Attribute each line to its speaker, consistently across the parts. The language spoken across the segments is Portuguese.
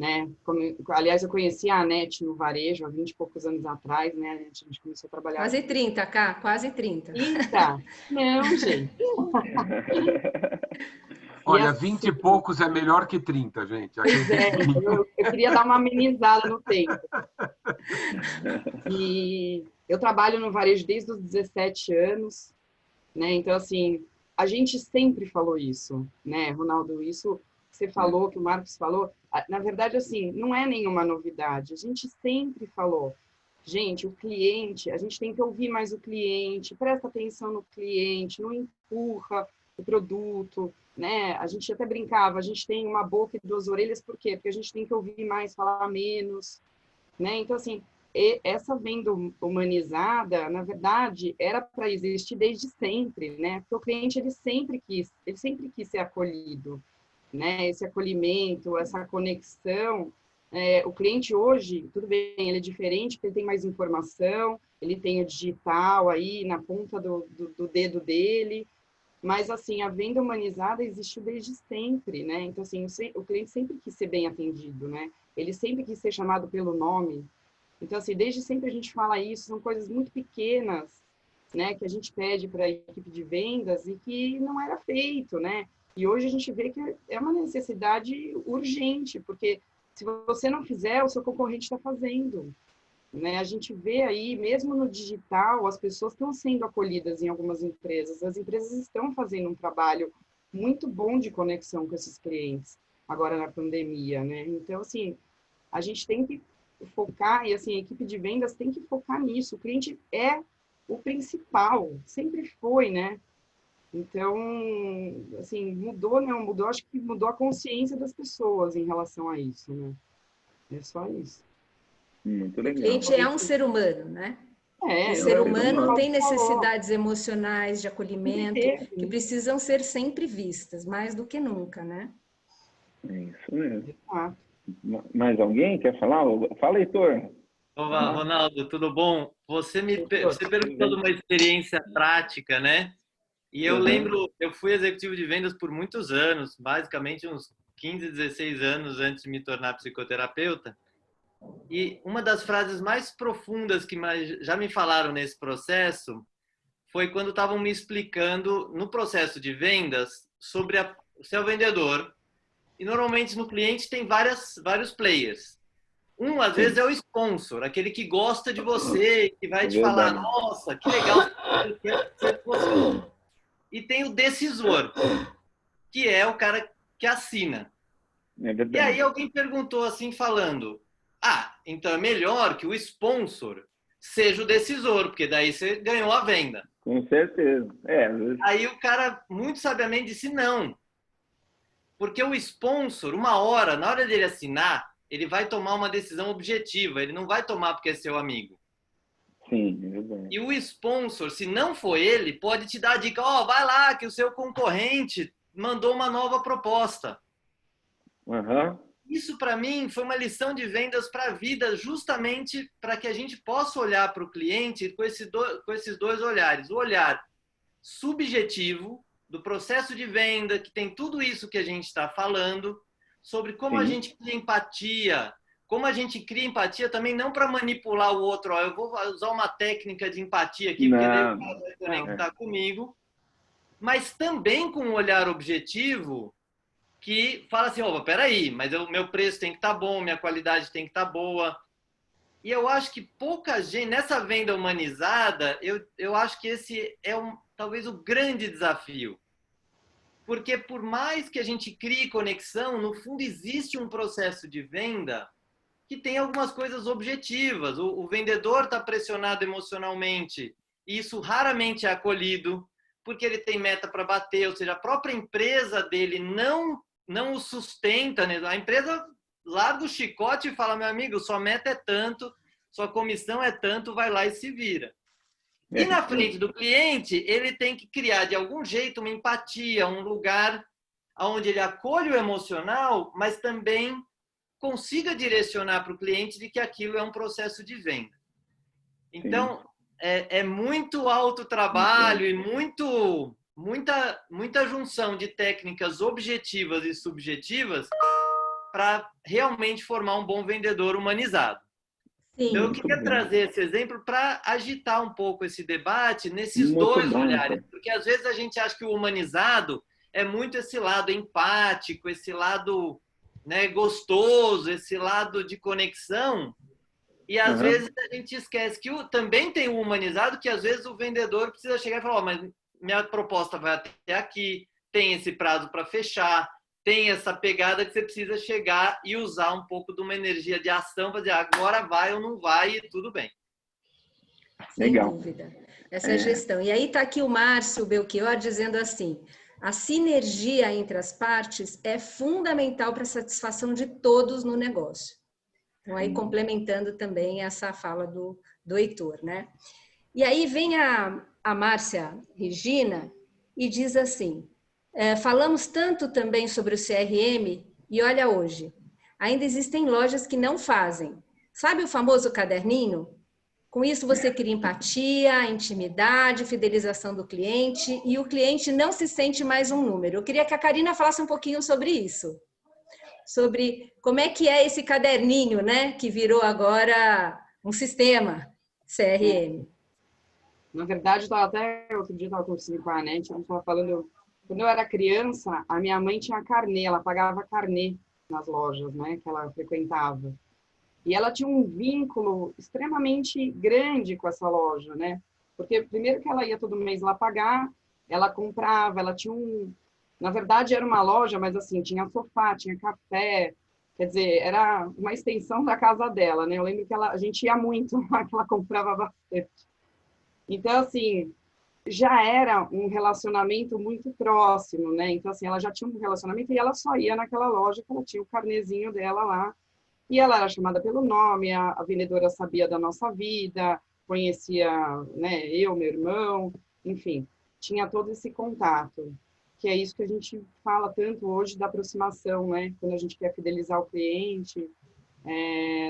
Speaker 1: né? Aliás, eu conheci a Anete no varejo há 20 e poucos anos atrás, né? A gente começou a trabalhar...
Speaker 2: Quase 30, Cá, quase 30.
Speaker 1: 30? Não, gente.
Speaker 3: Olha, 20 e poucos é melhor que 30, gente.
Speaker 1: Eu queria dar uma amenizada no tempo. E eu trabalho no varejo desde os 17 anos, né? Então, assim, a gente sempre falou isso, né, Ronaldo? Isso que você falou, que o Marcos falou, na verdade, assim, não é nenhuma novidade. A gente sempre falou, gente, o cliente, a gente tem que ouvir mais o cliente, presta atenção no cliente, não empurra o produto, né? A gente até brincava, a gente tem uma boca e duas orelhas, por quê? Porque a gente tem que ouvir mais, falar menos, né? Então, assim, essa venda humanizada, na verdade, era para existir desde sempre, né? Porque o cliente ele sempre quis ser acolhido, né? Esse acolhimento, essa conexão. O cliente hoje, tudo bem, ele é diferente, porque ele tem mais informação, ele tem o digital aí na ponta do dedo dele, mas, assim, a venda humanizada existiu desde sempre, né? Então, assim, o cliente sempre quis ser bem atendido, né? Ele sempre quis ser chamado pelo nome. Então, assim, desde sempre a gente fala isso, são coisas muito pequenas, né, que a gente pede para a equipe de vendas e que não era feito, né? E hoje a gente vê que é uma necessidade urgente, porque se você não fizer, o seu concorrente está fazendo, né? A gente vê aí, mesmo no digital, as pessoas estão sendo acolhidas em algumas empresas. As empresas estão fazendo um trabalho muito bom de conexão com esses clientes, agora na pandemia, né? Então, assim, a gente tem que focar, e assim, a equipe de vendas tem que focar nisso. O cliente é o principal, sempre foi, né? Então, assim, mudou, não mudou, acho que mudou a consciência das pessoas em relação a isso, né? É só isso.
Speaker 4: Muito
Speaker 2: O
Speaker 4: legal.
Speaker 2: cliente é um ser humano, né? O ser humano tem necessidades emocionais de acolhimento que precisam ser sempre vistas, mais do que nunca, né?
Speaker 4: É isso mesmo. Mais alguém quer falar? Fala, Heitor.
Speaker 5: Olá, Ronaldo, tudo bom? Você perguntou de uma experiência prática, né? E eu lembro, eu fui executivo de vendas por muitos anos, basicamente uns 15, 16 anos antes de me tornar psicoterapeuta. E uma das frases mais profundas que já me falaram nesse processo foi quando estavam me explicando no processo de vendas sobre o seu vendedor. E normalmente no cliente tem vários players. Às vezes, é o sponsor, aquele que gosta de você, que vai te falar, nossa, que legal ser você. E tem o decisor, que é o cara que assina. E aí alguém perguntou assim, falando, então é melhor que o sponsor seja o decisor, porque daí você ganhou a venda.
Speaker 4: Com certeza.
Speaker 5: Aí o cara, muito sabiamente, disse não. Porque o sponsor, na hora dele assinar, ele vai tomar uma decisão objetiva, ele não vai tomar porque é seu amigo.
Speaker 4: Sim, é verdade.
Speaker 5: E o sponsor, se não for ele, pode te dar a dica, vai lá que o seu concorrente mandou uma nova proposta. Isso, para mim, foi uma lição de vendas para a vida, justamente para que a gente possa olhar para o cliente com esses dois olhares. O olhar subjetivo do processo de venda, que tem tudo isso que a gente está falando, sobre como a gente cria empatia, como a gente cria empatia também não para manipular o outro, eu vou usar uma técnica de empatia aqui, porque daí o cara vai conectar comigo, mas também com um olhar objetivo que fala assim, peraí, mas o meu preço tem que estar bom, minha qualidade tem que estar boa. E eu acho que pouca gente, nessa venda humanizada, eu acho que esse é talvez o grande desafio. Porque por mais que a gente crie conexão, no fundo existe um processo de venda que tem algumas coisas objetivas. O vendedor está pressionado emocionalmente e isso raramente é acolhido porque ele tem meta para bater, ou seja, a própria empresa dele não o sustenta, né? A empresa larga o chicote e fala, meu amigo, sua meta é tanto, sua comissão é tanto, vai lá e se vira. E na frente do cliente, ele tem que criar de algum jeito uma empatia, um lugar onde ele acolhe o emocional, mas também consiga direcionar para o cliente de que aquilo é um processo de venda. Então, é muito autotrabalho e muita junção de técnicas objetivas e subjetivas para realmente formar um bom vendedor humanizado.
Speaker 2: Sim.
Speaker 5: Então, eu queria trazer esse exemplo para agitar um pouco esse debate nesses dois olhares, porque às vezes a gente acha que o humanizado é muito esse lado empático, esse lado, né, gostoso, esse lado de conexão, e às vezes a gente esquece que também tem o humanizado, que às vezes o vendedor precisa chegar e falar, oh, mas minha proposta vai até aqui, tem esse prazo para fechar, tem essa pegada que você precisa chegar e usar um pouco de uma energia de ação para dizer agora vai ou não vai e tudo bem.
Speaker 2: Sem dúvida. Essa é a gestão. E aí está aqui o Márcio Belchior dizendo assim, a sinergia entre as partes é fundamental para a satisfação de todos no negócio. Então, aí complementando também essa fala do Heitor, né? E aí vem a Márcia Regina e diz assim, falamos tanto também sobre o CRM e olha hoje, ainda existem lojas que não fazem. Sabe o famoso caderninho? Com isso você cria empatia, intimidade, fidelização do cliente e o cliente não se sente mais um número. Eu queria que a Karina falasse um pouquinho sobre isso. Sobre como é que é esse caderninho, né? Que virou agora um sistema CRM.
Speaker 1: Na verdade, outro dia estava conversando com a Anete, a gente estava falando, quando eu era criança, a minha mãe tinha carnê, ela pagava carnê nas lojas, né, que ela frequentava. E ela tinha um vínculo extremamente grande com essa loja, né? Porque primeiro que ela ia todo mês lá pagar, ela comprava, ela tinha na verdade era uma loja, mas assim, tinha sofá, tinha café, quer dizer, era uma extensão da casa dela, né? Eu lembro que a gente ia muito lá, que ela comprava bastante. Então, assim, já era um relacionamento muito próximo, né? Então, assim, ela já tinha um relacionamento e ela só ia naquela loja que ela tinha o carnezinho dela lá. E ela era chamada pelo nome, a vendedora sabia da nossa vida, conhecia, né, eu, meu irmão, enfim, tinha todo esse contato. Que é isso que a gente fala tanto hoje da aproximação, né? Quando a gente quer fidelizar o cliente,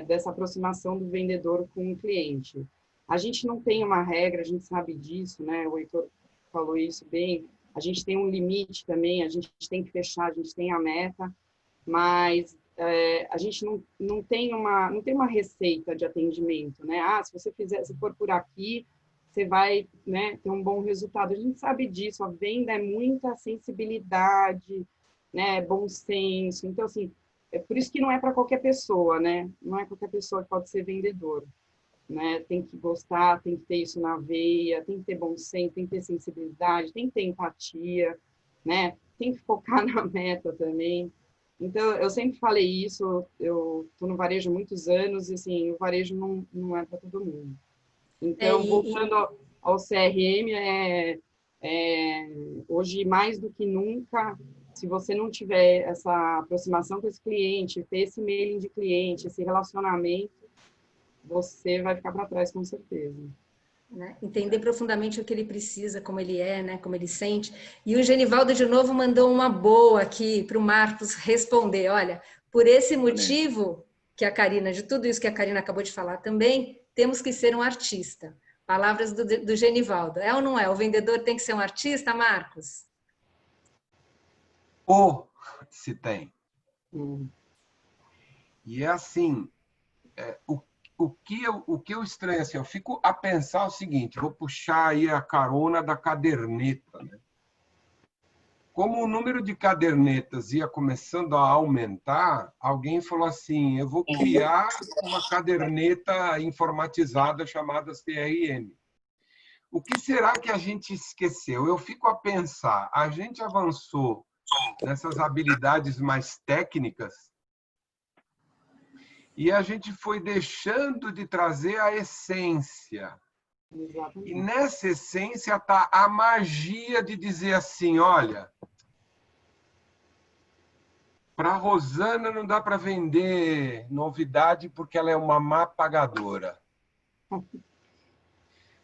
Speaker 1: dessa aproximação do vendedor com o cliente. A gente não tem uma regra, a gente sabe disso, né? O Heitor falou isso bem. A gente tem um limite também, a gente tem que fechar, a gente tem a meta, mas a gente não tem uma receita de atendimento, né? Ah, se for por aqui, você vai, né, ter um bom resultado. A gente sabe disso, a venda é muita sensibilidade, né, bom senso. Então, assim, é por isso que não é para qualquer pessoa, né? Não é qualquer pessoa que pode ser vendedor. Né? Tem que gostar, tem que ter isso na veia, tem que ter bom senso, tem que ter sensibilidade, tem que ter empatia, né? Tem que focar na meta também. Então, eu sempre falei isso, eu estou no varejo há muitos anos e, assim, o varejo não é para todo mundo. Então, voltando ao CRM, hoje, mais do que nunca, se você não tiver essa aproximação com esse cliente, ter esse mailing de cliente, esse relacionamento, você vai ficar para trás, com certeza.
Speaker 2: Né? Entender profundamente o que ele precisa, como ele é, né? Como ele sente. E o Genivaldo, de novo, mandou uma boa aqui para o Marcos responder. Olha, por esse motivo que a Karina, de tudo isso que a Karina acabou de falar também, temos que ser um artista. Palavras do Genivaldo. É ou não é? O vendedor tem que ser um artista, Marcos?
Speaker 3: Se tem. E é assim, o que eu estranho, assim, eu fico a pensar o seguinte, vou puxar aí a carona da caderneta, né? Como o número de cadernetas ia começando a aumentar, alguém falou assim, eu vou criar uma caderneta informatizada chamada CRM. O que será que a gente esqueceu? Eu fico a pensar, a gente avançou nessas habilidades mais técnicas e a gente foi deixando de trazer a essência. Exatamente. E nessa essência está a magia de dizer assim, olha, para a Rosana não dá para vender novidade porque ela é uma má pagadora.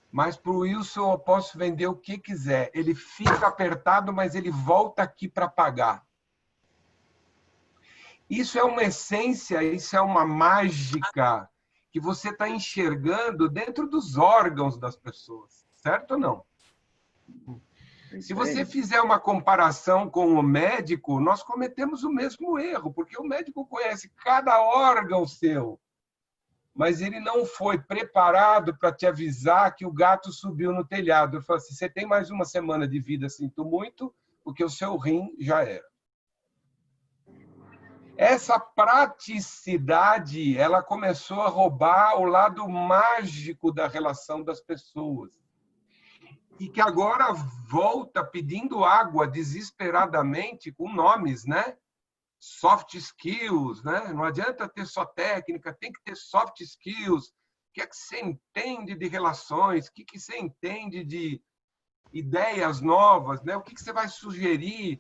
Speaker 3: Mas para o Wilson eu posso vender o que quiser. Ele fica apertado, mas ele volta aqui para pagar. Isso é uma essência, isso é uma mágica que você está enxergando dentro dos órgãos das pessoas. Certo ou não? Se você fizer uma comparação com o médico, nós cometemos o mesmo erro, porque o médico conhece cada órgão seu, mas ele não foi preparado para te avisar que o gato subiu no telhado. Ele falou assim, você tem mais uma semana de vida, sinto muito, porque o seu rim já era. Essa praticidade, ela começou a roubar o lado mágico da relação das pessoas. E que agora volta pedindo água desesperadamente com nomes, né? Soft skills, né? Não adianta ter só técnica, tem que ter soft skills. O que é que você entende de relações? O que que você entende de ideias novas, né? O que que você vai sugerir?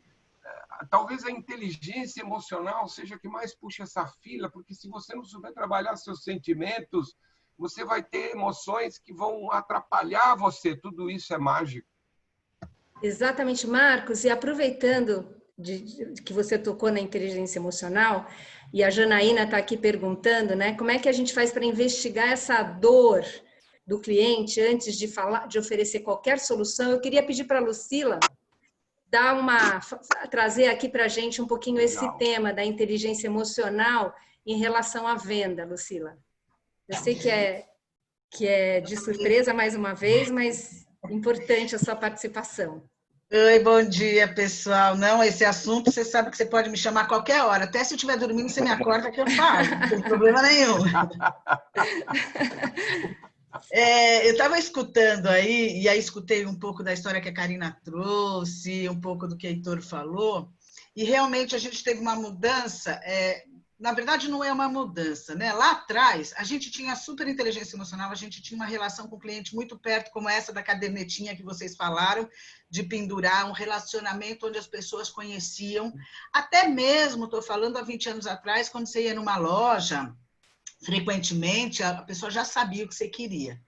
Speaker 3: Talvez a inteligência emocional seja a que mais puxa essa fila, porque se você não souber trabalhar seus sentimentos, você vai ter emoções que vão atrapalhar você. Tudo isso é mágico.
Speaker 2: Exatamente, Marcos. E aproveitando que você tocou na inteligência emocional, e a Janaína está aqui perguntando, né, como é que a gente faz para investigar essa dor do cliente antes de oferecer qualquer solução. Eu queria pedir para a Lucila trazer aqui para a gente um pouquinho esse tema da inteligência emocional em relação à venda, Lucila. Eu sei que é de surpresa mais uma vez, mas importante a sua participação.
Speaker 6: Oi, bom dia, pessoal. Não, esse assunto, você sabe que você pode me chamar a qualquer hora. Até se eu estiver dormindo, você me acorda que eu falo. Não tem problema nenhum. Eu estava escutando aí, e aí escutei um pouco da história que a Karina trouxe, um pouco do que o Heitor falou, e realmente a gente teve uma mudança. Na verdade, não é uma mudança, né? Lá atrás, a gente tinha super inteligência emocional, a gente tinha uma relação com o cliente muito perto, como essa da cadernetinha que vocês falaram, de pendurar, um relacionamento onde as pessoas conheciam. Até mesmo, estou falando há 20 anos atrás, quando você ia numa loja, frequentemente, a pessoa já sabia o que você queria.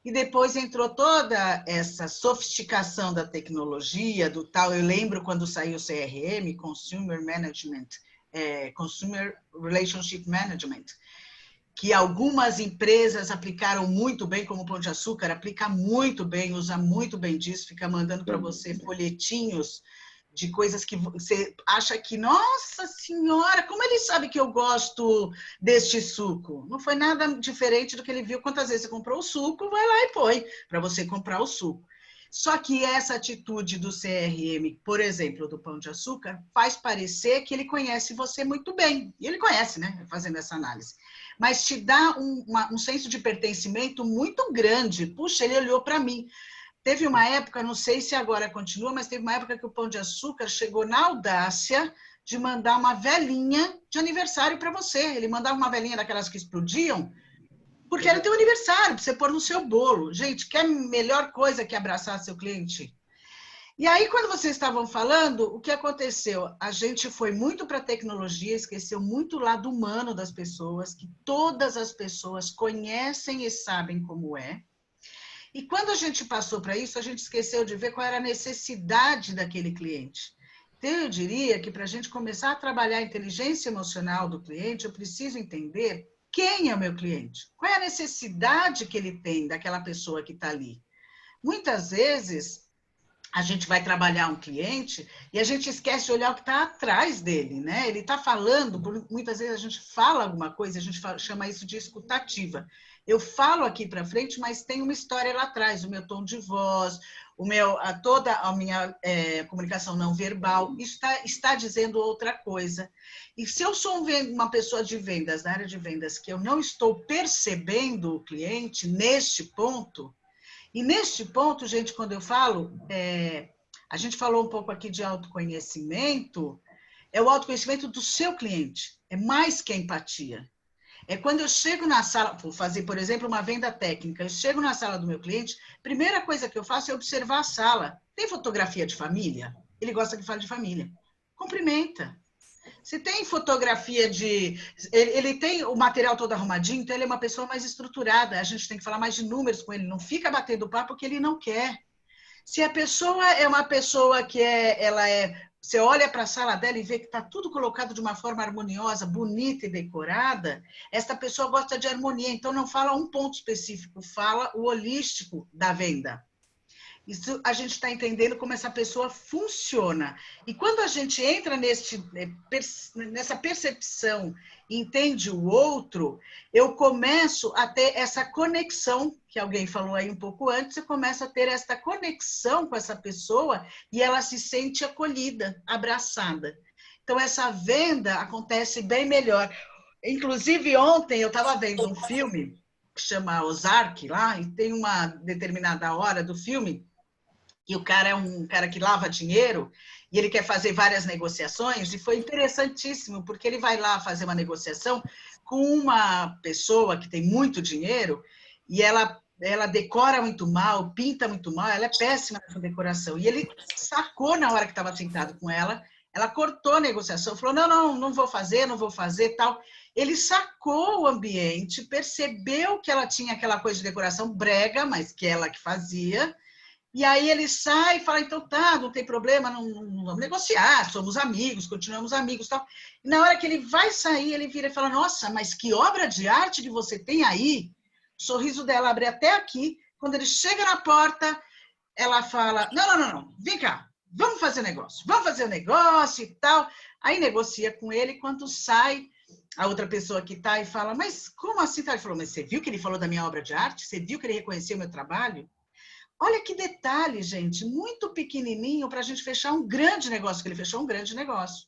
Speaker 6: E depois entrou toda essa sofisticação da tecnologia, do tal, eu lembro quando saiu o CRM, Consumer Management, Consumer Relationship Management, que algumas empresas aplicaram muito bem, como o Pão de Açúcar, aplica muito bem, usa muito bem disso, fica mandando para você folhetinhos de coisas que você acha que, nossa senhora, como ele sabe que eu gosto deste suco? Não foi nada diferente do que ele viu quantas vezes você comprou o suco, vai lá e põe para você comprar o suco. Só que essa atitude do CRM, por exemplo, do Pão de Açúcar, faz parecer que ele conhece você muito bem. E ele conhece, né? Fazendo essa análise. Mas te dá um senso de pertencimento muito grande. Puxa, ele olhou para mim. Teve uma época, não sei se agora continua, mas teve uma época que o Pão de Açúcar chegou na audácia de mandar uma velinha de aniversário para você. Ele mandava uma velinha daquelas que explodiam, porque era teu aniversário, para você pôr no seu bolo. Gente, quer melhor coisa que abraçar seu cliente? E aí, quando vocês estavam falando, o que aconteceu? A gente foi muito para a tecnologia, esqueceu muito o lado humano das pessoas, que todas as pessoas conhecem e sabem como é. E quando a gente passou para isso, a gente esqueceu de ver qual era a necessidade daquele cliente. Então, eu diria que para a gente começar a trabalhar a inteligência emocional do cliente, eu preciso entender quem é o meu cliente? Qual é a necessidade que ele tem daquela pessoa que está ali? Muitas vezes, a gente vai trabalhar um cliente e a gente esquece de olhar o que está atrás dele, né? Ele está falando, muitas vezes a gente fala alguma coisa, a gente chama isso de escutativa. Eu falo aqui para frente, mas tem uma história lá atrás, o meu tom de voz, toda a minha comunicação não verbal, isso está dizendo outra coisa. E se eu sou uma pessoa de vendas, na área de vendas, que eu não estou percebendo o cliente neste ponto, e neste ponto, gente, quando eu falo, a gente falou um pouco aqui de autoconhecimento, é o autoconhecimento do seu cliente, é mais que a empatia. É quando eu chego na sala, vou fazer, por exemplo, uma venda técnica, eu chego na sala do meu cliente, primeira coisa que eu faço é observar a sala. Tem fotografia de família? Ele gosta que fale de família. Cumprimenta. Se tem fotografia ele tem o material todo arrumadinho, então ele é uma pessoa mais estruturada, a gente tem que falar mais de números com ele, não fica batendo papo porque ele não quer. Se a pessoa é uma pessoa que você olha para a sala dela e vê que está tudo colocado de uma forma harmoniosa, bonita e decorada, esta pessoa gosta de harmonia, então não fala um ponto específico, fala o holístico da venda. Isso a gente está entendendo como essa pessoa funciona. E quando a gente entra nessa percepção, entende o outro, eu começo a ter essa conexão, que alguém falou aí um pouco antes, eu começo a ter essa conexão com essa pessoa e ela se sente acolhida, abraçada. Então, essa venda acontece bem melhor. Inclusive, ontem eu estava vendo um filme que chama Ozark, lá, e tem uma determinada hora do filme que o cara é um cara que lava dinheiro e ele quer fazer várias negociações, e foi interessantíssimo, porque ele vai lá fazer uma negociação com uma pessoa que tem muito dinheiro e ela decora muito mal, pinta muito mal, ela é péssima nessa decoração. E ele sacou na hora que estava sentado com ela cortou a negociação, falou, não vou fazer, tal. Ele sacou o ambiente, percebeu que ela tinha aquela coisa de decoração brega, mas que ela que fazia. E aí ele sai e fala, então tá, não tem problema, não vamos negociar, somos amigos, continuamos amigos, tal. E na hora que ele vai sair, ele vira e fala, nossa, mas que obra de arte que você tem aí. O sorriso dela abre até aqui. Quando ele chega na porta, ela fala, não, vem cá, vamos fazer o negócio e tal. Aí negocia com ele, quando sai, a outra pessoa que está e fala, mas como assim? Ele falou, mas você viu que ele falou da minha obra de arte? Você viu que ele reconheceu o meu trabalho? Olha que detalhe, gente, muito pequenininho para a gente fechar um grande negócio, que ele fechou um grande negócio.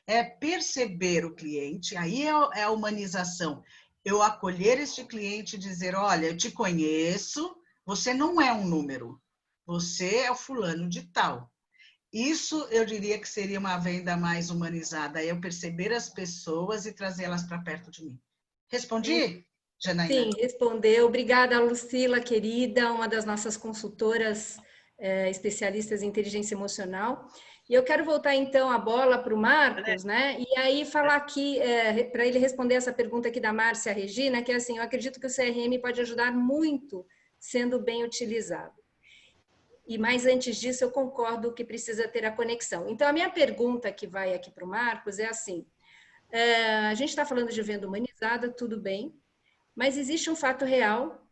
Speaker 6: É perceber o cliente, aí é a humanização. Eu acolher este cliente e dizer, olha, eu te conheço, você não é um número, você é o fulano de tal. Isso eu diria que seria uma venda mais humanizada, é eu perceber as pessoas e trazê-las para perto de mim. Respondi? Janaína?
Speaker 2: Sim, respondeu. Obrigada, Lucila, querida, uma das nossas consultoras especialistas em inteligência emocional. E eu quero voltar, então, a bola para o Marcos, né? E aí falar aqui, para ele responder essa pergunta aqui da Márcia Regina, que é assim, eu acredito que o CRM pode ajudar muito sendo bem utilizado. Mas antes disso, eu concordo que precisa ter a conexão. Então, a minha pergunta que vai aqui para o Marcos é assim, a gente está falando de venda humanizada, tudo bem, mas existe um fato real,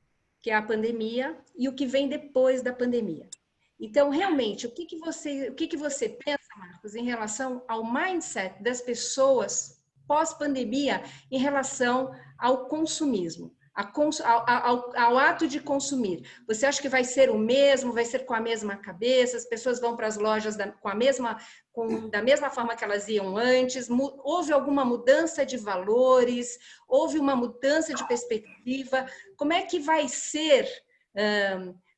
Speaker 2: que é a pandemia, e o que vem depois da pandemia. Então, realmente, o que você pensa, Marcos, em relação ao mindset das pessoas pós-pandemia em relação ao consumismo, ao ato de consumir? Você acha que vai ser o mesmo, vai ser com a mesma cabeça, as pessoas vão para as lojas da mesma forma que elas iam antes? Houve alguma mudança de valores? Houve uma mudança de perspectiva? Como é que vai ser,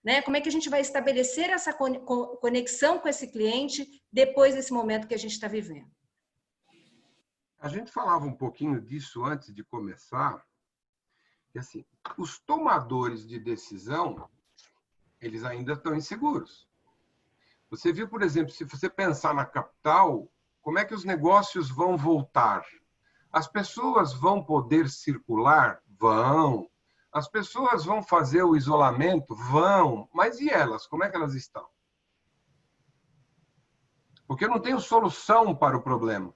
Speaker 2: né? Como é que a gente vai estabelecer essa conexão com esse cliente depois desse momento que a gente está vivendo?
Speaker 3: A gente falava um pouquinho disso antes de começar. E assim, os tomadores de decisão, eles ainda estão inseguros. Você viu, por exemplo, se você pensar na capital, como é que os negócios vão voltar? As pessoas vão poder circular? Vão. As pessoas vão fazer o isolamento? Vão. Mas e elas? Como é que elas estão? Porque eu não tenho solução para o problema.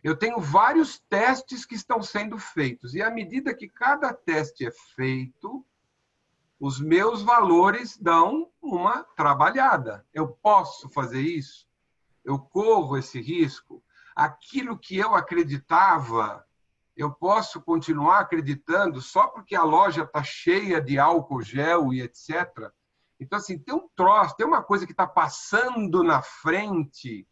Speaker 3: Eu tenho vários testes que estão sendo feitos. E à medida que cada teste é feito, os meus valores dão uma trabalhada. Eu posso fazer isso? Eu corro esse risco? Aquilo que eu acreditava, eu posso continuar acreditando só porque a loja está cheia de álcool gel e etc. Então, assim, tem um troço, tem uma coisa que está passando na frente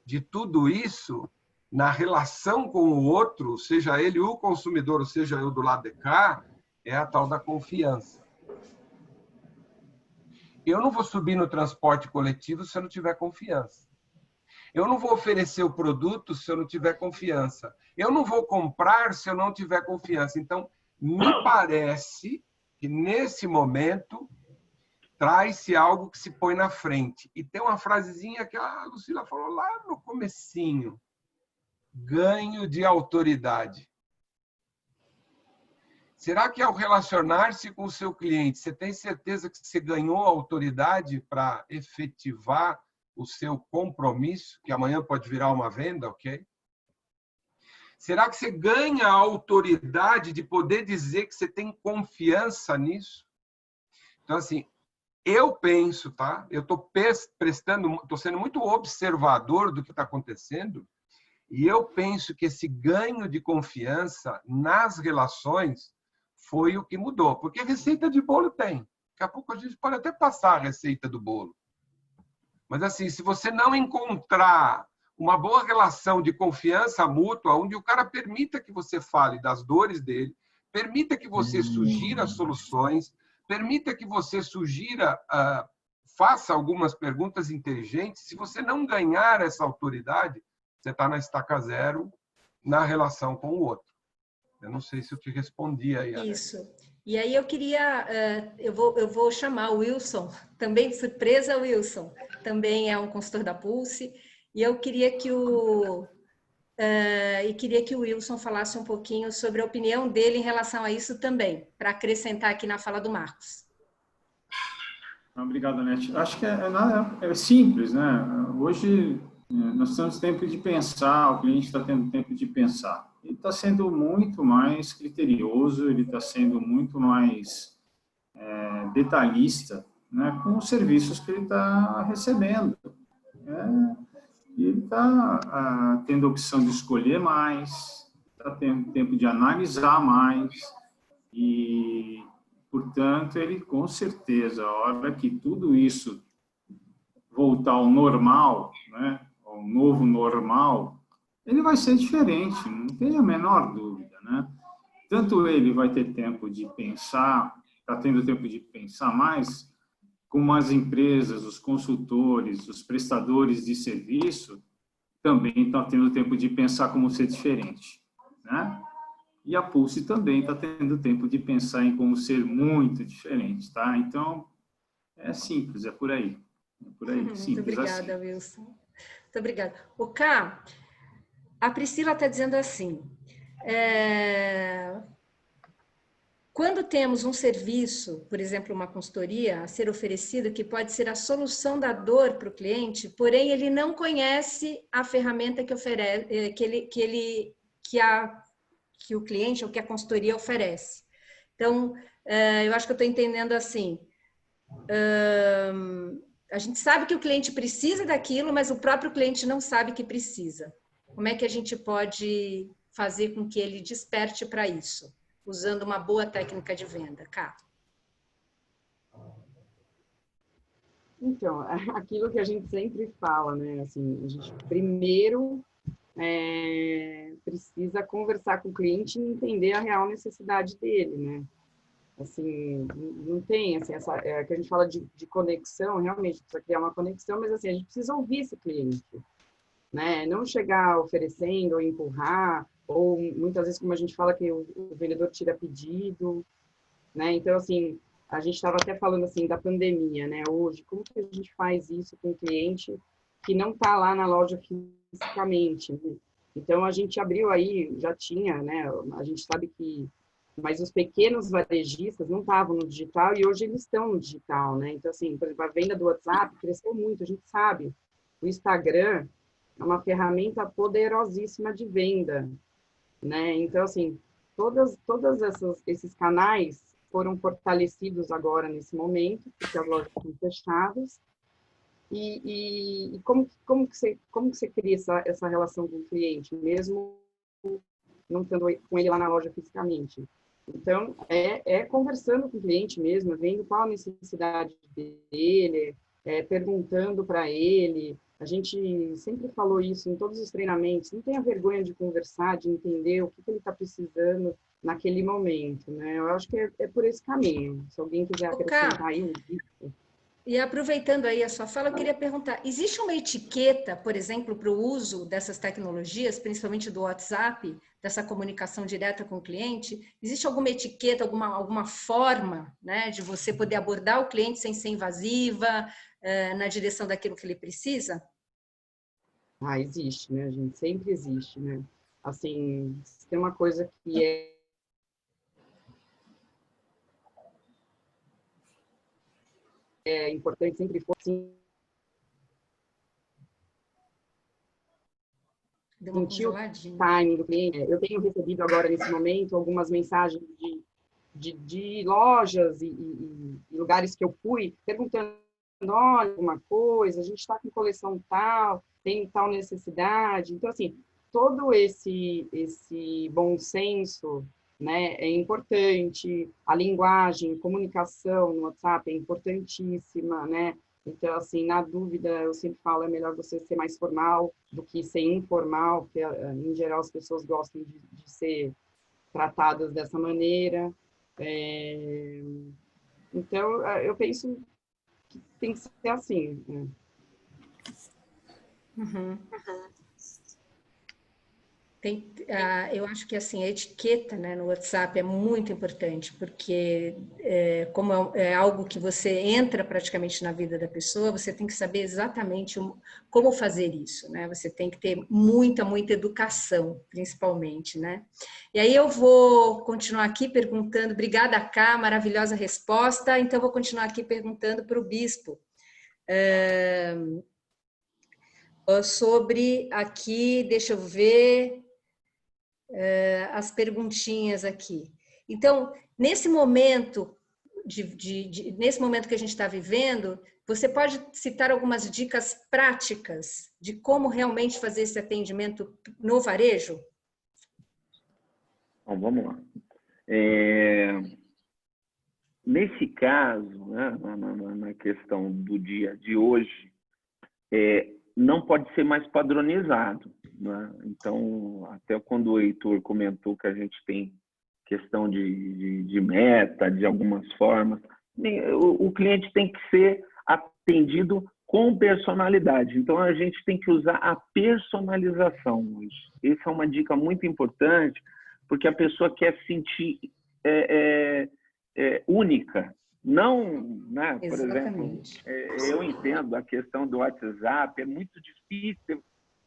Speaker 3: de tudo isso, na relação com o outro, seja ele o consumidor, ou seja eu do lado de cá, é a tal da confiança. Eu não vou subir no transporte coletivo se eu não tiver confiança. Eu não vou oferecer o produto se eu não tiver confiança. Eu não vou comprar se eu não tiver confiança. Então, me parece que, nesse momento, traz-se algo que se põe na frente. E tem uma frasezinha que a Lucila falou lá no comecinho. Ganho de autoridade. Será que ao relacionar-se com o seu cliente, você tem certeza que você ganhou autoridade para efetivar o seu compromisso, que amanhã pode virar uma venda, ok? Será que você ganha a autoridade de poder dizer que você tem confiança nisso? Então, assim, Eu penso, tá? Eu estou sendo muito observador do que está acontecendo, e eu penso que esse ganho de confiança nas relações foi o que mudou. Porque receita de bolo tem. Daqui a pouco a gente pode até passar a receita do bolo. Mas, assim, se você não encontrar uma boa relação de confiança mútua, onde o cara permita que você fale das dores dele, permita que você sugira soluções, permita que você faça algumas perguntas inteligentes. Se você não ganhar essa autoridade, você está na estaca zero na relação com o outro. Eu não sei se eu te respondi aí.
Speaker 2: Isso. E aí eu queria, eu vou chamar o Wilson, também de surpresa, Wilson, também é um consultor da Pulse, e eu queria que o Wilson falasse um pouquinho sobre a opinião dele em relação a isso também, para acrescentar aqui na fala do Marcos.
Speaker 7: Obrigado, Anete. Acho que é simples, né? Hoje nós temos tempo de pensar, o cliente está tendo tempo de pensar. Ele está sendo muito mais criterioso, ele está sendo muito mais detalhista, né, com os serviços que ele está recebendo. E ele está tendo a opção de escolher mais, está tendo tempo de analisar mais, e, portanto, ele com certeza, a hora que tudo isso voltar ao normal, né, ao novo normal, ele vai ser diferente, não tem a menor dúvida, né? Tanto ele vai ter tempo de pensar, está tendo tempo de pensar mais, como as empresas, os consultores, os prestadores de serviço também estão tendo tempo de pensar como ser diferente, né? E a Pulse também está tendo tempo de pensar em como ser muito diferente, tá? Então, é simples, é por aí. É por aí, simples.
Speaker 2: Muito obrigada, assim. Wilson. Muito obrigada. O Cá, a Priscila está dizendo assim, quando temos um serviço, por exemplo, uma consultoria a ser oferecido, que pode ser a solução da dor para o cliente, porém ele não conhece a ferramenta que oferece, que o cliente ou que a consultoria oferece. Então, eu acho que eu estou entendendo assim, a gente sabe que o cliente precisa daquilo, mas o próprio cliente não sabe que precisa. Como é que a gente pode fazer com que ele desperte para isso, usando uma boa técnica de venda? Cá.
Speaker 1: Então, aquilo que a gente sempre fala, né? Assim, a gente primeiro precisa conversar com o cliente e entender a real necessidade dele, né? Assim, não tem, assim, que a gente fala de conexão, realmente precisa criar uma conexão, mas assim, a gente precisa ouvir esse cliente, né? Não chegar oferecendo ou empurrar, ou muitas vezes, como a gente fala, que o vendedor tira pedido, né? Então, assim, a gente estava até falando, assim, da pandemia, né? Hoje, como que a gente faz isso com o cliente que não está lá na loja fisicamente, né? Então, a gente abriu aí, já tinha, né? A gente sabe que... Mas os pequenos varejistas não estavam no digital e hoje eles estão no digital, né? Então, assim, por exemplo, a venda do WhatsApp cresceu muito, a gente sabe. O Instagram é uma ferramenta poderosíssima de venda, né? Então, assim, todos esses canais foram fortalecidos agora nesse momento, porque as lojas estão fechadas. E como que você cria essa relação com o cliente, mesmo não estando com ele lá na loja fisicamente? Então, conversando com o cliente mesmo, vendo qual a necessidade dele, perguntando para ele. A gente sempre falou isso em todos os treinamentos, não tenha vergonha de conversar, de entender o que ele está precisando naquele momento, né? Eu acho que é por esse caminho. Se alguém quiser acrescentar aí.
Speaker 2: E aproveitando aí a sua fala, eu queria perguntar, existe uma etiqueta, por exemplo, para o uso dessas tecnologias, principalmente do WhatsApp, dessa comunicação direta com o cliente? Existe alguma etiqueta, alguma forma, né, de você poder abordar o cliente sem ser invasiva, na direção daquilo que ele precisa?
Speaker 1: Existe, né, gente? Sempre existe, né? Assim, tem uma coisa que é importante, sempre foi assim, sentir o timing do cliente. Eu tenho recebido agora, nesse momento, algumas mensagens de lojas e lugares que eu fui, perguntando, olha, alguma coisa, a gente está com coleção tal, tem tal necessidade. Então, assim, todo esse bom senso, né, é importante, a linguagem, a comunicação no WhatsApp é importantíssima, né? Então, assim, na dúvida, eu sempre falo, é melhor você ser mais formal do que ser informal, porque, em geral, as pessoas gostam de ser tratadas dessa maneira. Então, eu penso que tem que ser assim. Né?
Speaker 2: Uhum. Eu acho que assim, a etiqueta, né, no WhatsApp é muito importante, porque como é algo que você entra praticamente na vida da pessoa, você tem que saber exatamente como fazer isso, né? Você tem que ter muita educação, principalmente, né? E aí eu vou continuar aqui perguntando, obrigada, Ká, maravilhosa resposta, então eu vou continuar aqui perguntando para o Bispo. Sobre aqui, deixa eu ver... as perguntinhas aqui. Então, nesse momento nesse momento que a gente está vivendo, você pode citar algumas dicas práticas de como realmente fazer esse atendimento no varejo?
Speaker 4: Bom, vamos lá. Nesse caso, né, na questão do dia de hoje, não pode ser mais padronizado. Né? Então, até quando o Heitor comentou que a gente tem questão de meta, de algumas formas, o cliente tem que ser atendido com personalidade. Então, a gente tem que usar a personalização hoje. Essa é uma dica muito importante, porque a pessoa quer se sentir única. Não, né? Por
Speaker 2: Exatamente.
Speaker 4: exemplo, eu entendo a questão do WhatsApp, é muito difícil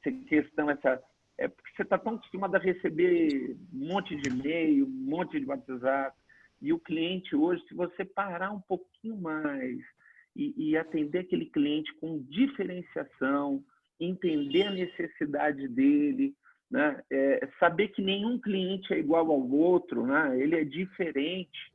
Speaker 4: essa questão, porque você está tão acostumado a receber um monte de e-mail, um monte de WhatsApp, e o cliente hoje, se você parar um pouquinho mais e atender aquele cliente com diferenciação, entender a necessidade dele, né? Saber que nenhum cliente é igual ao outro, né? Ele é diferente.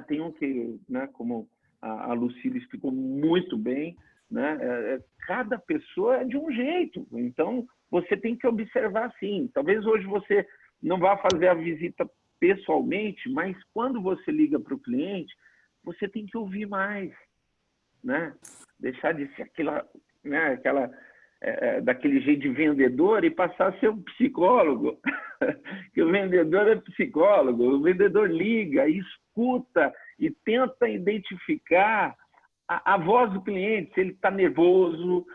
Speaker 4: Tem um que, né, como a Lucília explicou muito bem, né, cada pessoa é de um jeito. Então, você tem que observar assim. Talvez hoje você não vá fazer a visita pessoalmente, mas quando você liga para o cliente, você tem que ouvir mais. Né? Deixar de ser daquele jeito de vendedor e passar a ser um psicólogo. Que o vendedor é psicólogo, o vendedor liga, escuta e tenta identificar a voz do cliente, se ele está nervoso,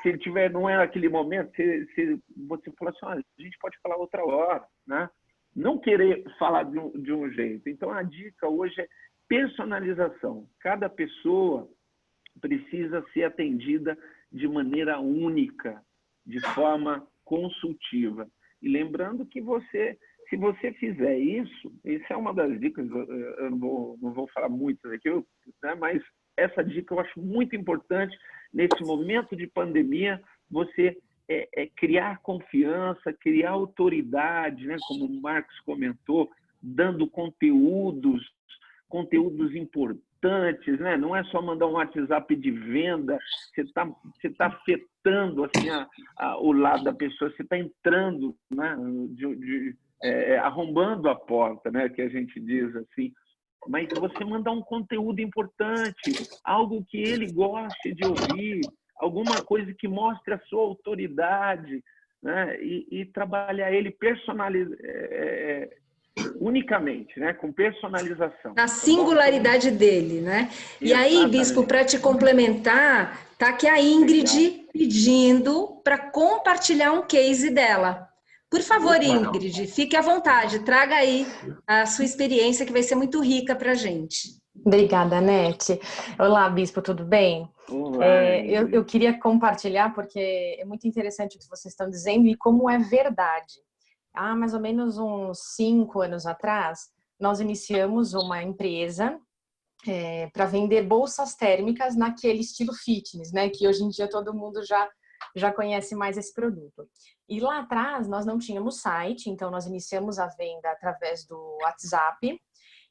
Speaker 4: se ele tiver, não é naquele momento, se você fala assim, olha, a gente pode falar outra hora, né? Não querer falar de um jeito. Então, a dica hoje é personalização. Cada pessoa precisa ser atendida de maneira única, de forma consultiva. E lembrando que se você fizer isso, essa é uma das dicas, eu não vou falar muito aqui, né, mas essa dica eu acho muito importante nesse momento de pandemia, você criar confiança, criar autoridade, né, como o Marcos comentou, dando conteúdos importantes, né? Não é só mandar um WhatsApp de venda, você tá afetando assim, o lado da pessoa, você está entrando, né? Arrombando a porta, né? Que a gente diz assim. Mas você mandar um conteúdo importante, algo que ele goste de ouvir, alguma coisa que mostre a sua autoridade, né? E trabalhar ele unicamente, né? Com personalização.
Speaker 2: Na singularidade dele, né? E aí, Bispo, para te complementar, tá aqui a Ingrid pedindo para compartilhar um case dela. Por favor, Ingrid, fique à vontade, traga aí a sua experiência, que vai ser muito rica para a gente.
Speaker 8: Obrigada, Nete. Olá, Bispo, tudo bem? Eu queria compartilhar, porque é muito interessante o que vocês estão dizendo e como é verdade. Há mais ou menos uns 5 anos atrás, nós iniciamos uma empresa para vender bolsas térmicas naquele estilo fitness, né? Que hoje em dia todo mundo já conhece mais esse produto. E lá atrás nós não tínhamos site, então nós iniciamos a venda através do WhatsApp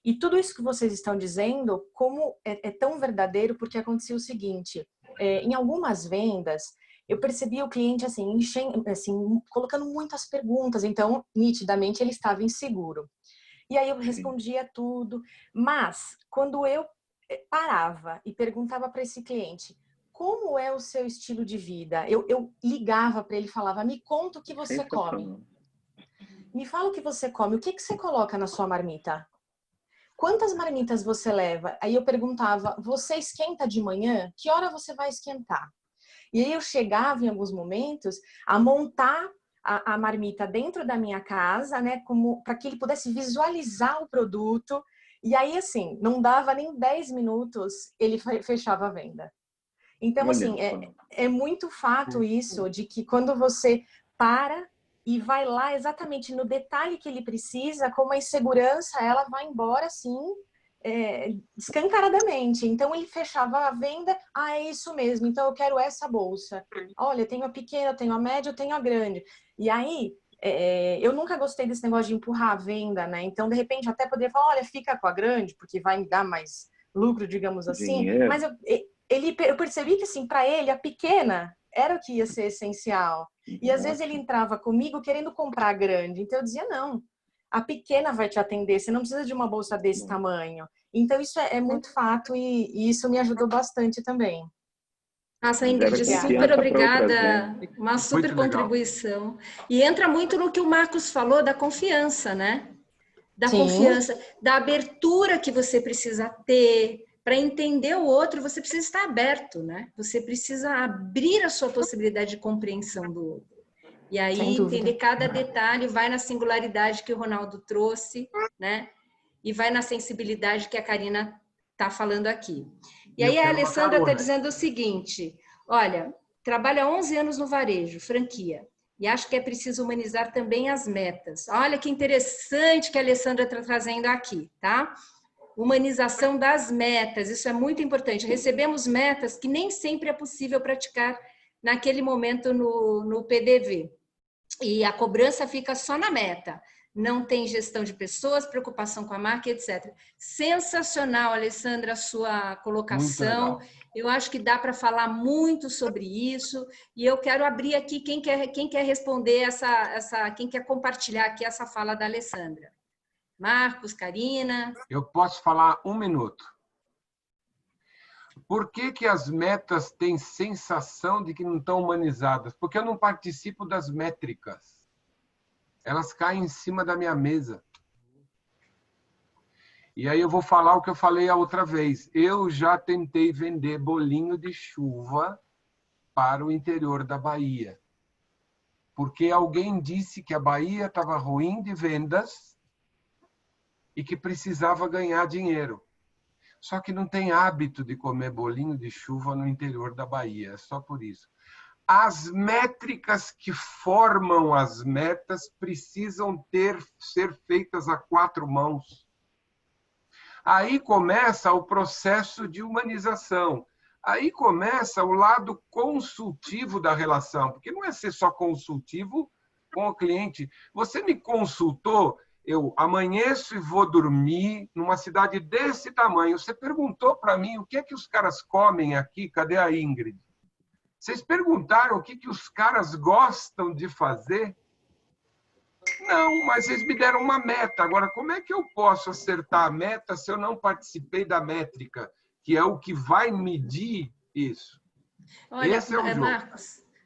Speaker 8: E tudo isso que vocês estão dizendo, como é tão verdadeiro, porque aconteceu o seguinte, em algumas vendas, eu percebi o cliente assim, colocando muitas perguntas, então, nitidamente, ele estava inseguro. E aí eu respondia tudo, mas quando eu parava e perguntava para esse cliente, como é o seu estilo de vida? Eu ligava para ele e falava, me conta o que você come. Me fala o que você come, o que você coloca na sua marmita? Quantas marmitas você leva? Aí eu perguntava, você esquenta de manhã? Que hora você vai esquentar? E aí eu chegava em alguns momentos a montar a marmita dentro da minha casa, né, para que ele pudesse visualizar o produto. E aí, assim, não dava nem 10 minutos, ele fechava a venda. Então, assim, é muito fato isso, de que quando você para e vai lá exatamente no detalhe que ele precisa, como a insegurança, ela vai embora, assim, escancaradamente. Então, ele fechava a venda, é isso mesmo, então eu quero essa bolsa. Olha, eu tenho a pequena, eu tenho a média, eu tenho a grande. E aí, eu nunca gostei desse negócio de empurrar a venda, né? Então, de repente, até poderia falar, olha, fica com a grande, porque vai me dar mais lucro, digamos assim.
Speaker 4: Dinheiro.
Speaker 8: Mas eu percebi que, assim, para ele, a pequena era o que ia ser essencial. E às vezes ele entrava comigo querendo comprar a grande. Então eu dizia, não, a pequena vai te atender, você não precisa de uma bolsa desse tamanho. Então isso é muito fato e isso me ajudou bastante também.
Speaker 2: Nossa, Ingrid, super obrigada, uma super contribuição. E entra muito no que o Marcos falou da confiança, né? Da confiança, da abertura que você precisa ter. Para entender o outro, você precisa estar aberto, né? Você precisa abrir a sua possibilidade de compreensão do outro. E aí, entender cada detalhe, vai na singularidade que o Ronaldo trouxe, né? E vai na sensibilidade que a Karina está falando aqui. E aí, a Alessandra está dizendo o seguinte, olha, trabalha 11 anos no varejo, franquia, e acho que é preciso humanizar também as metas. Olha que interessante que a Alessandra está trazendo aqui, tá? Humanização das metas, isso é muito importante. Recebemos metas que nem sempre é possível praticar naquele momento no PDV. E a cobrança fica só na meta. Não tem gestão de pessoas, preocupação com a marca, etc. Sensacional, Alessandra, a sua colocação. Eu acho que dá para falar muito sobre isso. E eu quero abrir aqui quem quer responder quem quer compartilhar aqui essa fala da Alessandra. Marcos, Karina.
Speaker 3: Eu posso falar 1 minuto. Por que as metas têm sensação de que não estão humanizadas? Porque eu não participo das métricas. Elas caem em cima da minha mesa. E aí eu vou falar o que eu falei a outra vez. Eu já tentei vender bolinho de chuva para o interior da Bahia. Porque alguém disse que a Bahia estava ruim de vendas e que precisava ganhar dinheiro. Só que não tem hábito de comer bolinho de chuva no interior da Bahia, é só por isso. As métricas que formam as metas precisam ser feitas a 4 mãos. Aí começa o processo de humanização. Aí começa o lado consultivo da relação, porque não é ser só consultivo com o cliente. Você me consultou, eu amanheço e vou dormir numa cidade desse tamanho. Você perguntou para mim o que é que os caras comem aqui? Cadê a Ingrid? Vocês perguntaram o que os caras gostam de fazer? Não, mas eles me deram uma meta. Agora, como é que eu posso acertar a meta se eu não participei da métrica, que é o que vai medir isso?
Speaker 2: Olha,
Speaker 3: esse é o jogo.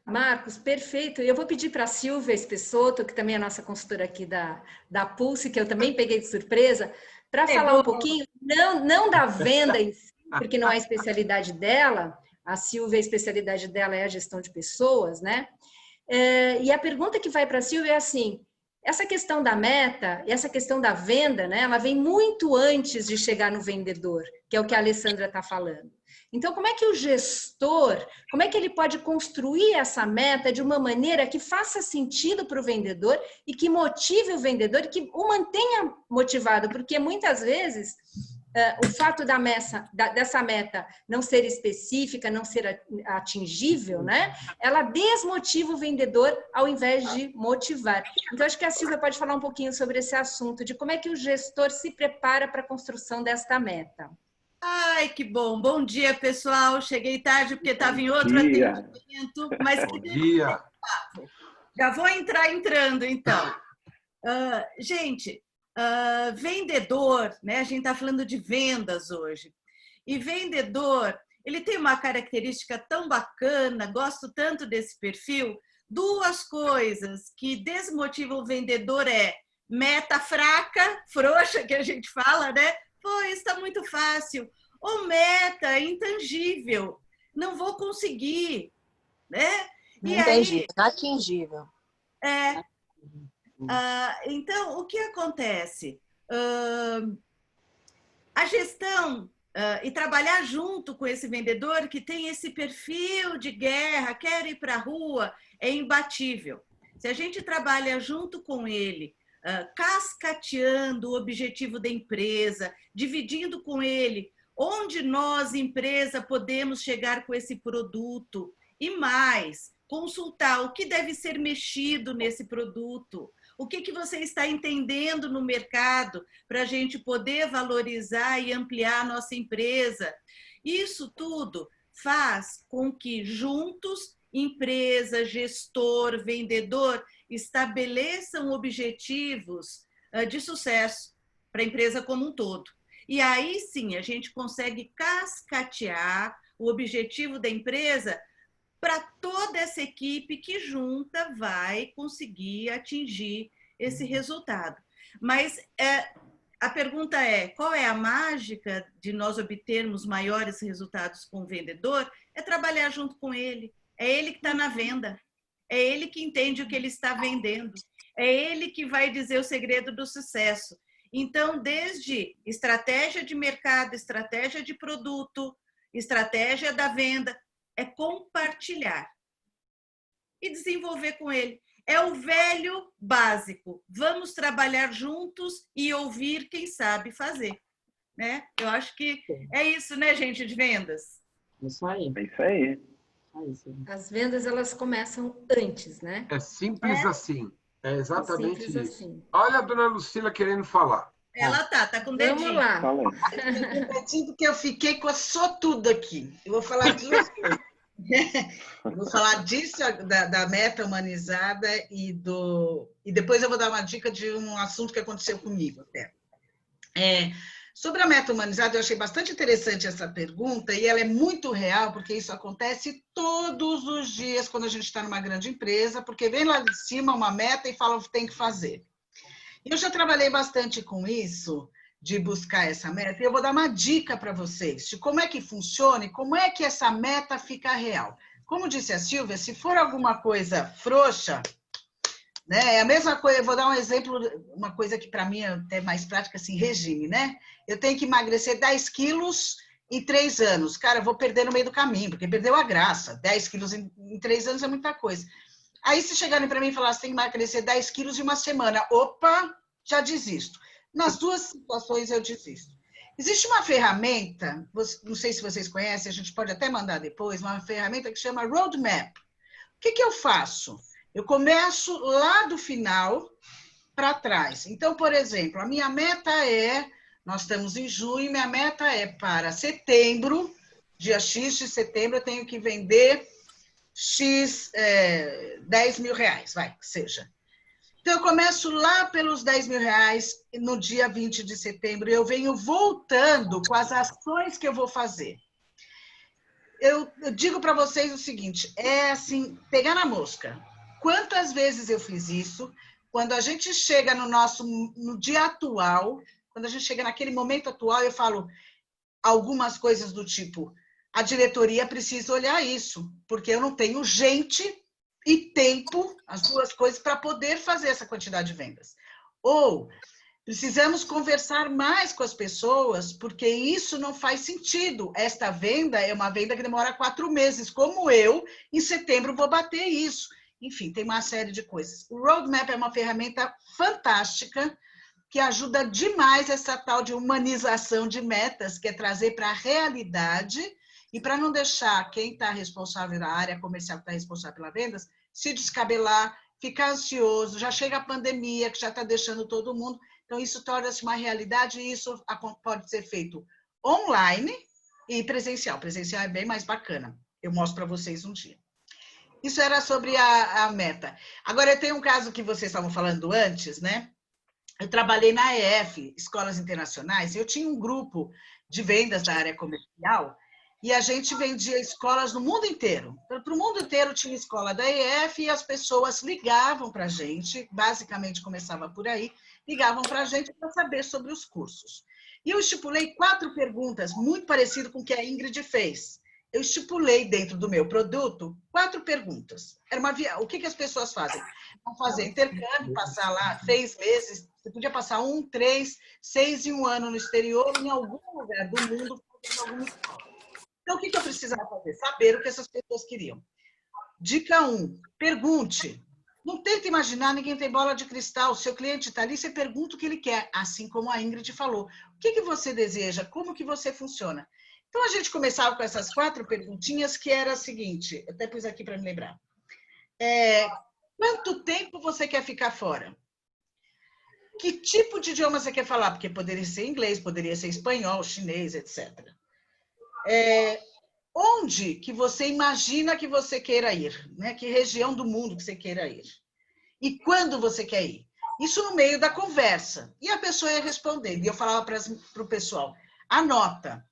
Speaker 2: Marcos, perfeito. Eu vou pedir para a Silvia Espessoto, que também é a nossa consultora aqui da Pulse, que eu também peguei de surpresa, para falar um pouquinho, não da venda em si, porque não é a especialidade dela. A Silvia, a especialidade dela é a gestão de pessoas, né? E a pergunta que vai para a Silvia é assim, essa questão da meta, essa questão da venda, né? Ela vem muito antes de chegar no vendedor, que é o que a Alessandra está falando. Então, como é que o gestor, como é que ele pode construir essa meta de uma maneira que faça sentido para o vendedor e que motive o vendedor e que o mantenha motivado? Porque muitas vezes o fato dessa meta não ser específica, não ser atingível, né? Ela desmotiva o vendedor ao invés de motivar. Então, acho que a Silvia pode falar um pouquinho sobre esse assunto, de como é que o gestor se prepara para a construção desta meta.
Speaker 9: Ai, que bom. Bom dia, pessoal. Cheguei tarde porque estava em outro atendimento, mas
Speaker 3: bom dia.
Speaker 9: Já vou entrando, então. Gente, vendedor, né? A gente está falando de vendas hoje. E vendedor, ele tem uma característica tão bacana, gosto tanto desse perfil. Duas coisas que desmotivam o vendedor é meta fraca, frouxa, que a gente fala, né? Pô, isso está muito fácil. Ou meta intangível, não vou conseguir, né?
Speaker 10: Intangível, inatingível.
Speaker 9: Então, o que acontece? A gestão e trabalhar junto com esse vendedor que tem esse perfil de guerra, quer ir para a rua, é imbatível. Se a gente trabalha junto com ele, cascateando o objetivo da empresa, dividindo com ele onde nós, empresa, podemos chegar com esse produto e mais, consultar o que deve ser mexido nesse produto, o que você está entendendo no mercado para a gente poder valorizar e ampliar a nossa empresa. Isso tudo faz com que juntos, empresa, gestor, vendedor, estabeleçam objetivos de sucesso para a empresa como um todo. E aí sim a gente consegue cascatear o objetivo da empresa para toda essa equipe que junta vai conseguir atingir esse resultado. Mas a pergunta é, qual é a mágica de nós obtermos maiores resultados com o vendedor? É trabalhar junto com ele. É ele que está na venda. É ele que entende o que ele está vendendo. É ele que vai dizer o segredo do sucesso. Então, desde estratégia de mercado, estratégia de produto, estratégia da venda, é compartilhar e desenvolver com ele. É o velho básico. Vamos trabalhar juntos e ouvir quem sabe fazer. Né? Eu acho que é isso, né, gente, de vendas?
Speaker 1: Isso aí.
Speaker 4: É isso aí.
Speaker 2: As vendas, elas começam antes, né?
Speaker 3: É simples assim. É exatamente isso.
Speaker 2: Assim.
Speaker 3: Olha a dona Lucila querendo falar.
Speaker 9: Ela tá com dedinho.
Speaker 2: Vamos lá.
Speaker 6: Porque eu fiquei com a tudo aqui. Eu vou falar duas coisas. Eu vou falar disso, da meta humanizada e depois eu vou dar uma dica de um assunto que aconteceu comigo até. Sobre a meta humanizada, eu achei bastante interessante essa pergunta e ela é muito real, porque isso acontece todos os dias quando a gente está numa grande empresa, porque vem lá de cima uma meta e fala o que tem que fazer. Eu já trabalhei bastante com isso, de buscar essa meta, e eu vou dar uma dica para vocês de como é que funciona e como é que essa meta fica real. Como disse a Silvia, se for alguma coisa frouxa, né, é a mesma coisa, eu vou dar um exemplo, uma coisa que para mim é até mais prática, assim, regime, né? Eu tenho que emagrecer 10 quilos em 3 anos. Cara, eu vou perder no meio do caminho, porque perdeu a graça. 10 quilos em 3 anos é muita coisa. Aí, se chegarem para mim e falar, você tem que emagrecer 10 quilos em uma semana, opa, já desisto. Nas duas situações eu desisto. Existe uma ferramenta, não sei se vocês conhecem, a gente pode até mandar depois, uma ferramenta que chama Roadmap. O que eu faço? Eu começo lá do final para trás. Então, por exemplo, a minha meta nós estamos em junho, minha meta é para setembro, dia X de setembro, eu tenho que vender X, 10 mil reais, vai, que seja. Então, eu começo lá pelos 10 mil reais no dia 20 de setembro e eu venho voltando com as ações que eu vou fazer. Eu digo para vocês o seguinte, é assim, pegar na mosca. Quantas vezes eu fiz isso? Quando a gente chega no dia atual, quando a gente chega naquele momento atual, eu falo algumas coisas do tipo, a diretoria precisa olhar isso, porque eu não tenho gente e tempo, as duas coisas, para poder fazer essa quantidade de vendas. Ou precisamos conversar mais com as pessoas, porque isso não faz sentido. Esta venda é uma venda que demora 4 meses, como eu, em setembro, vou bater isso. Enfim, tem uma série de coisas. O Roadmap é uma ferramenta fantástica que ajuda demais essa tal de humanização de metas, que é trazer para a realidade e para não deixar quem está responsável na área comercial, que está responsável pelas vendas, se descabelar, ficar ansioso, já chega a pandemia, que já está deixando todo mundo. Então, isso torna-se uma realidade e isso pode ser feito online e presencial. Presencial é bem mais bacana. Eu mostro para vocês um dia. Isso era sobre a meta. Agora, eu tenho um caso que vocês estavam falando antes, né? Eu trabalhei na EF, Escolas Internacionais, e eu tinha um grupo de vendas da área comercial e a gente vendia escolas no mundo inteiro. Para o mundo inteiro tinha escola da EF e as pessoas ligavam para a gente, basicamente começava por aí, ligavam para a gente para saber sobre os cursos. E eu estipulei 4 perguntas, muito parecido com o que a Ingrid fez. Eu estipulei dentro do meu produto 4 perguntas. Era o que as pessoas fazem? Vão fazer intercâmbio, passar lá 6 meses, você podia passar 1, 3, 6 e 1 ano no exterior, em algum lugar do mundo, fazendo alguma escola. Então, o que eu precisava fazer? Saber o que essas pessoas queriam. Dica 1, pergunte. Não tenta imaginar, ninguém tem bola de cristal. Seu cliente está ali, você pergunta o que ele quer, assim como a Ingrid falou. O que você deseja? Como que você funciona? Então, a gente começava com essas 4 perguntinhas, que era a seguinte, eu até pus aqui para me lembrar. Quanto tempo você quer ficar fora? Que tipo de idioma você quer falar? Porque poderia ser inglês, poderia ser espanhol, chinês, etc. Onde que você imagina que você queira ir? Né? Que região do mundo que você queira ir? E quando você quer ir? Isso no meio da conversa. E a pessoa ia respondendo. E eu falava para o pessoal, anota.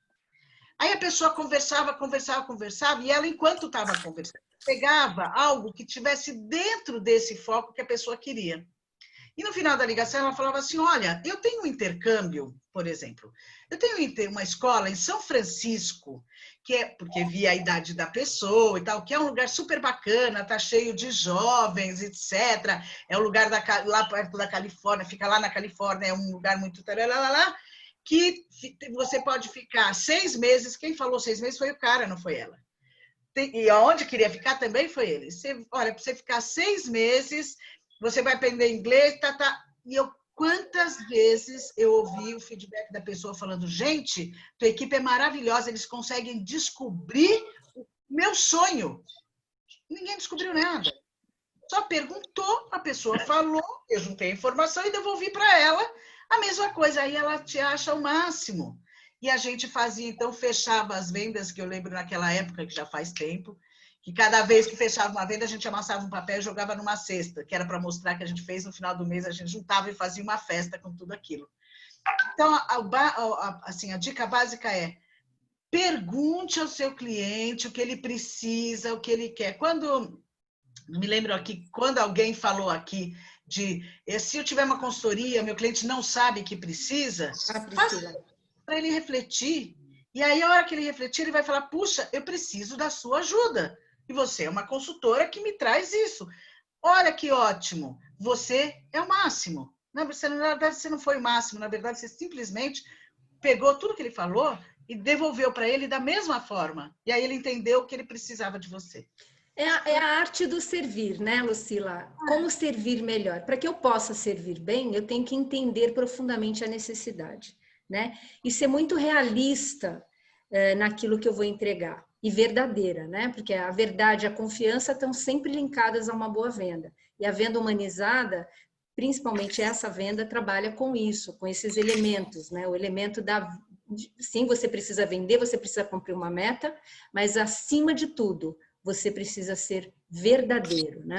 Speaker 6: Aí a pessoa conversava, e ela, enquanto estava conversando, pegava algo que tivesse dentro desse foco que a pessoa queria. E no final da ligação, ela falava assim, olha, eu tenho um intercâmbio, por exemplo, eu tenho uma escola em São Francisco, que é, porque via a idade da pessoa e tal, que é um lugar super bacana, tá cheio de jovens, etc. É um lugar lá perto da Califórnia, fica lá na Califórnia, é um lugar muito... que você pode ficar 6 meses, quem falou 6 meses foi o cara, não foi ela. E aonde queria ficar também foi ele. Olha, para você ficar 6 meses, você vai aprender inglês, E quantas vezes eu ouvi o feedback da pessoa falando, gente, tua equipe é maravilhosa, eles conseguem descobrir o meu sonho. Ninguém descobriu nada. Só perguntou, a pessoa falou, eu juntei a informação e devolvi para ela a mesma coisa. Aí ela te acha o máximo. E a gente fazia, então, fechava as vendas, que eu lembro naquela época, que já faz tempo, que cada vez que fechava uma venda, a gente amassava um papel e jogava numa cesta, que era para mostrar que a gente fez no final do mês, a gente juntava e fazia uma festa com tudo aquilo. Então, assim, a dica básica é, pergunte ao seu cliente o que ele precisa, o que ele quer. Me lembro aqui, quando alguém falou aqui se eu tiver uma consultoria, meu cliente não sabe que precisa, para ele refletir. E aí, a hora que ele refletir, ele vai falar, puxa, eu preciso da sua ajuda. E você é uma consultora que me traz isso. Olha que ótimo, você é o máximo. Na verdade, você não foi o máximo, na verdade, você simplesmente pegou tudo que ele falou e devolveu para ele da mesma forma. E aí ele entendeu o que ele precisava de você.
Speaker 2: É a arte do servir, né, Lucila? Como servir melhor? Para que eu possa servir bem, eu tenho que entender profundamente a necessidade, né? E ser muito realista naquilo que eu vou entregar. E verdadeira, né? Porque a verdade e a confiança estão sempre linkadas a uma boa venda. E a venda humanizada, principalmente essa venda, trabalha com isso, com esses elementos, né? O elemento sim, você precisa vender, você precisa cumprir uma meta, mas acima de tudo, você precisa ser verdadeiro, né?